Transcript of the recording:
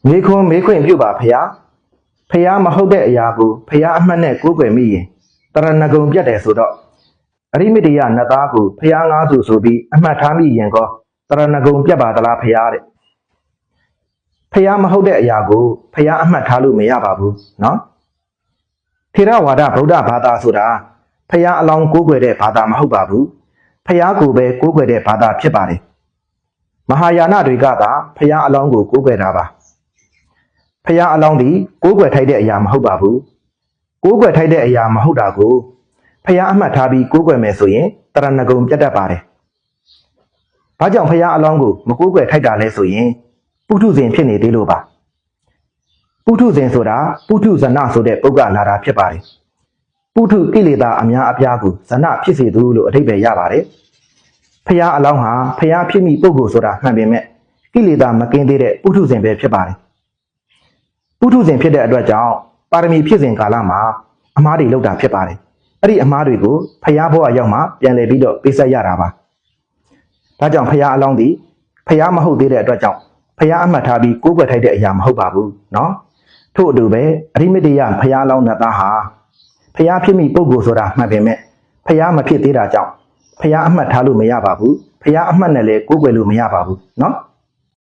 မေခွန်းမေခွင့်ပြုပါဖျားဖျားမဟုတ်တဲ့အရာကိုဖျားအမှတ်နဲ့ကိုးကွယ်မိရင်တရဏဂုံပြတ်တယ်ဆိုတော့အရိမတ္တယနတ်သားကိုဖျားငါးစုဆိုပြီးအမှတ်ထားမိရင်ကောတရဏဂုံပြတ်ပါသလားဖျားတဲ့ဖျားမဟုတ်တဲ့အရာကိုဖျားအမှတ်ထားလို့မရပါဘူးနော်ထေရဝါဒဗုဒ္ဓဘာသာဆိုတာဖျားအလောင်းကိုးကွယ်တဲ့ဘာသာမဟုတ်ပါဘူးဖျားကိုပဲကိုးကွယ်တဲ့ဘာသာဖြစ်ပါတယ်မဟာယာနတွေကသာဖျားအလောင်းကိုကိုးကွယ်တာပါဖျားအလောင်းဒီကိုးကွယ်ထိုက်တဲ့အရာမဟုတ်ပါဘူးကိုးကွယ်ထိုက်တဲ့အရာမဟုတ်တာကိုဖျားအမှတ်ထားပြီးကိုးကွယ်မယ်ဆိုရင်တရဏဂုံပြတ်တတ်ပါတယ်ဘာကြောင့်ဖျားအလောင်းကိုမကိုးကွယ်ထိုက်တာလဲဆိုရင်ပုထုဇဉ်ဖြစ်နေသေးလို့ပါပုထုဇဉ်ဆိုတာပုထုဇဏဆိုတဲ့ပုဂ္ဂလာတာဖြစ်ပါတယ်ပုထုကိလေသာအများအပြားကိုဇဏဖြစ်စေသူလို့အဓိပ္ပာယ်ရပါတယ်ဖျားအလောင်းဟာဖျားဖြစ်မိပုဂ္ဂိုလ်ဆိုတာမှန်ပေမဲ့ကိလေသာမကင်းသေးတဲ့ပုထုဇဉ်ပဲဖြစ်ပါတယ်ပုထုဇဉ်ဖြစ်တဲ့အတွက်ကြောင့်ပါရမီဖြစ်စဉ်ကာလမှာအမားတွေလောက်တာဖြစ်ပါတယ်အဲ့ဒီအမားတွေကိုဖျားဘဝရောက်မှပြန်လည်ပြီးတော့ပေးဆက်ရတာပါဒါကြောင့်ဖျားအလောင်းဒီဖျားမဟုတ်သေးတဲ့အတွက်ကြောင့်ဖျားအမှတ်ထားပြီးကိုးကွယ်ထိုက်တဲ့အရာမဟုတ်ပါဘူးနော်ထို့အတူပဲအရိမတ္တယဖျားလောင်းနတ်သားဟာဖျားဖြစ်မိပုဂ္ဂိုလ်ဆိုတာမှန်ပေမဲ့ဖျားမဖြစ်သေးတာကြောင့်ဖျားအမှတ်ထားလို့မရပါဘူးဖျားအမှတ်နဲ့လည်းကိုးကွယ်လို့မရပါဘူးနော်